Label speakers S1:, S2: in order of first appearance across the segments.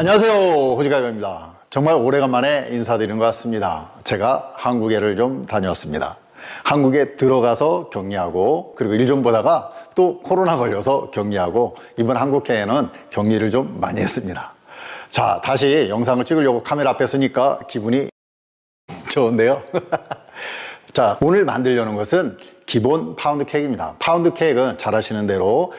S1: 안녕하세요, 호지가입니다. 정말 오래간만에 인사드리는 것 같습니다. 제가 한국에를 좀 다녀왔습니다. 한국에 들어가서 격리하고 그리고 일 좀 보다가 또 코로나 걸려서 격리하고 이번 한국회에는 격리를 좀 많이 했습니다. 자, 다시 영상을 찍으려고 카메라 앞에 서니까 기분이 좋은데요. 자, 오늘 만들려는 것은 기본 파운드 케이크입니다. 파운드 케이크는 잘 아시는 대로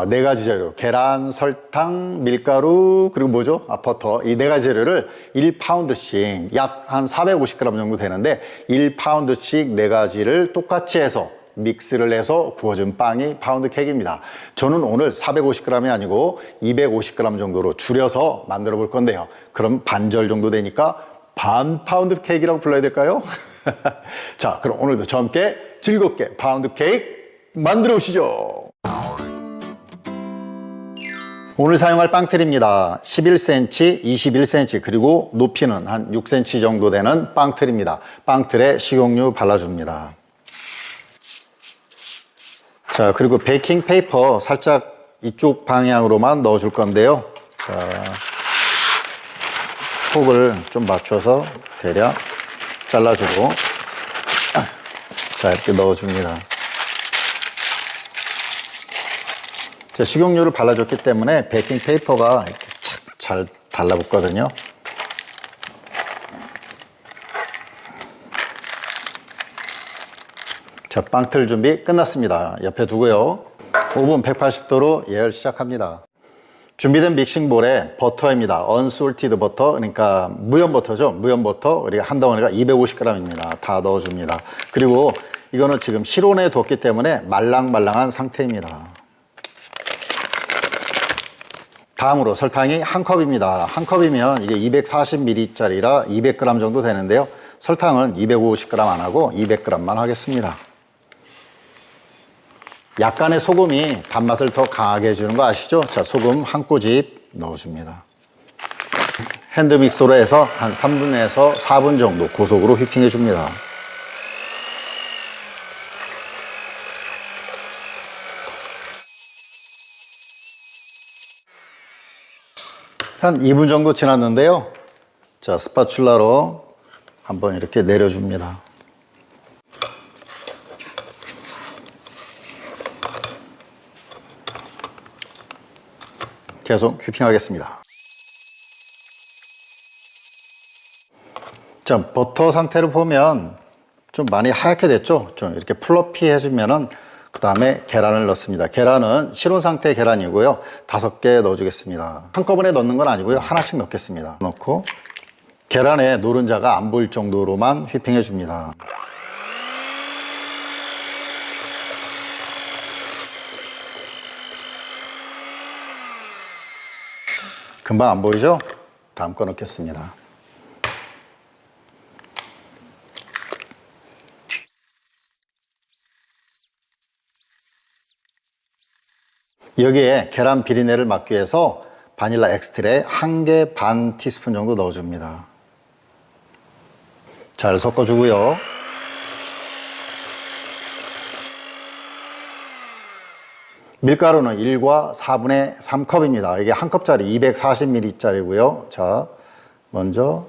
S1: 네 가지 재료, 계란, 설탕, 밀가루, 그리고 뭐죠? 버터. 이 네 가지 재료를 1파운드씩 약 한 450g 정도 되는데 1파운드씩 네 가지를 똑같이 해서 믹스를 해서 구워준 빵이 파운드 케이크입니다. 저는 오늘 450g이 아니고 250g 정도로 줄여서 만들어 볼 건데요. 그럼 반절 정도 되니까 반 파운드 케이크라고 불러야 될까요? 자, 그럼 오늘도 저와 함께 즐겁게 파운드 케이크 만들어 보시죠. 오늘 사용할 빵틀입니다. 11cm, 21cm, 그리고 높이는 한 6cm 정도 되는 빵틀입니다. 빵틀에 식용유 발라줍니다. 자, 그리고 베이킹 페이퍼 살짝 이쪽 방향으로만 넣어줄 건데요. 자, 폭을 좀 맞춰서 대략 잘라주고, 자, 이렇게 넣어줍니다. 자, 식용유를 발라줬기 때문에 베이킹 페이퍼가 이렇게 착 잘 달라붙거든요. 자, 빵틀 준비 끝났습니다. 옆에 두고요. 오븐 180도로 예열 시작합니다. 준비된 믹싱볼에 버터입니다. 언솔티드 버터, 그러니까 무염 버터죠. 무염 버터, 그리고 한 덩어리가 250g입니다. 다 넣어줍니다. 그리고 이거는 지금 실온에 뒀기 때문에 말랑말랑한 상태입니다. 다음으로 설탕이 한 컵입니다. 한 컵이면 이게 240ml짜리라 200g 정도 되는데요. 설탕은 250g 안 하고 200g만 하겠습니다. 약간의 소금이 단맛을 더 강하게 해주는 거 아시죠? 자, 소금 한 꼬집 넣어줍니다. 핸드믹서로 해서 한 3분에서 4분 정도 고속으로 휘핑해 줍니다. 한 2분 정도 지났는데요. 자, 스파츌라로 한번 이렇게 내려줍니다. 계속 휘핑하겠습니다. 자, 버터 상태를 보면 좀 많이 하얗게 됐죠? 좀 이렇게 플러피 해주면은 그 다음에 계란을 넣습니다. 계란은 실온 상태의 계란이고요. 5개 넣어주겠습니다. 한꺼번에 넣는 건 아니고요. 하나씩 넣겠습니다. 넣고 계란의 노른자가 안 보일 정도로만 휘핑해 줍니다. 금방 안 보이죠? 다음 거 넣겠습니다. 여기에 계란 비린내를 막기 위해서 바닐라 엑스트레 1개 반 티스푼 정도 넣어줍니다. 잘 섞어주고요. 밀가루는 1과 4분의 3컵입니다. 이게 한 컵짜리 240ml짜리고요. 자, 먼저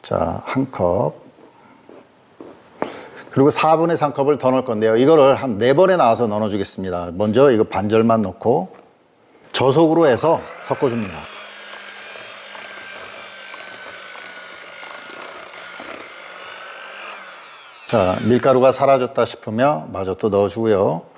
S1: 자, 한 컵. 그리고 4분의 3컵을 더 넣을 건데요. 이거를 한 4번에 나와서 넣어주겠습니다. 먼저 이거 반절만 넣고 저속으로 해서 섞어줍니다. 자, 밀가루가 사라졌다 싶으면 마저 또 넣어주고요.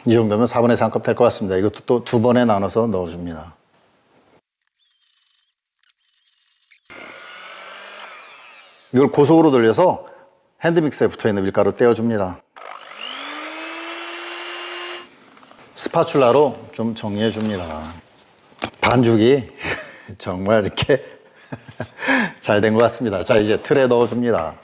S1: 이 정도면 4분의 3컵 될 것 같습니다. 이것도 또 2번에 나눠서 넣어줍니다. 이걸 고속으로 돌려서 핸드믹서에 붙어있는 밀가루 떼어줍니다. 스파츌라로 좀 정리해줍니다. 반죽이 정말 이렇게 잘 된 것 같습니다. 자, 이제 틀에 넣어줍니다.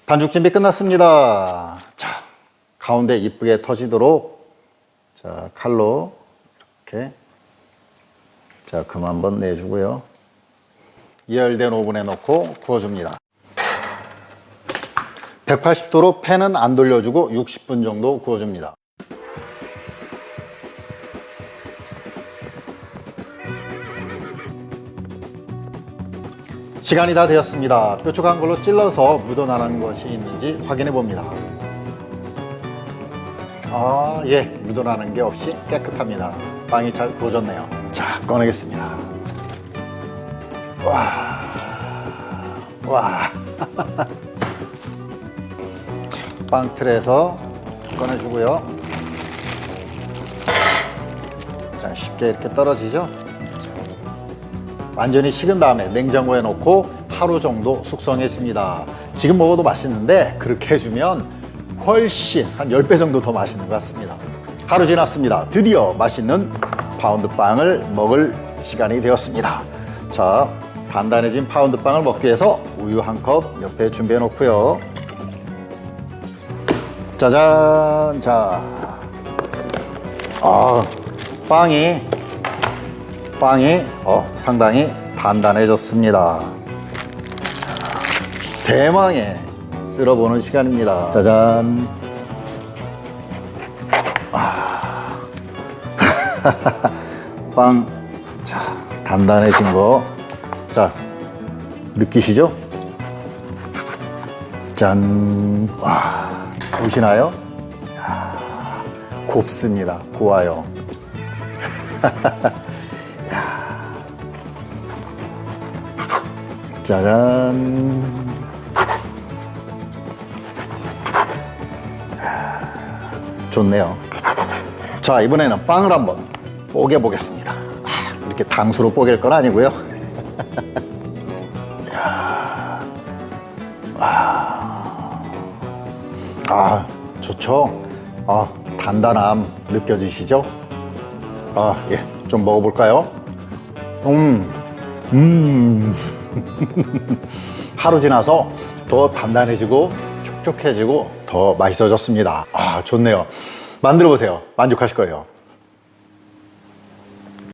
S1: 반죽 준비 끝났습니다. 자, 가운데 이쁘게 터지도록 자, 칼로 이렇게. 자, 금 한번 내주고요. 예열된 오븐에 넣고 구워줍니다. 180도로 팬은 안 돌려주고 60분 정도 구워줍니다. 시간이 다 되었습니다. 뾰족한 걸로 찔러서 묻어나는 것이 있는지 확인해 봅니다. 아, 예, 묻어나는 게 없이 깨끗합니다. 빵이 잘 구워졌네요. 자, 꺼내겠습니다. 와, 와. 빵 틀에서 꺼내주고요. 자, 쉽게 이렇게 떨어지죠? 완전히 식은 다음에 냉장고에 넣고 하루 정도 숙성해줍니다. 지금 먹어도 맛있는데 그렇게 해주면 훨씬 한 10배 정도 더 맛있는 것 같습니다. 하루 지났습니다. 드디어 맛있는 파운드빵을 먹을 시간이 되었습니다. 자, 단단해진 파운드빵을 먹기 위해서 우유 한 컵 옆에 준비해 놓고요. 짜잔. 자, 빵이 상당히 단단해졌습니다. 대망의 쓸어보는 시간입니다. 짜잔. 빵, 자, 단단해진 거. 자, 느끼시죠? 짠. 와, 보시나요? 곱습니다. 고와요. 짜잔. 좋네요. 자, 이번에는 빵을 한번 뽀개 보겠습니다. 이렇게 당수로 뽀갤 건 아니고요. 좋죠? 단단함 느껴지시죠? 예, 좀 먹어볼까요? 하루 지나서 더 단단해지고 촉촉해지고 더 맛있어졌습니다. 좋네요. 만들어 보세요. 만족하실 거예요.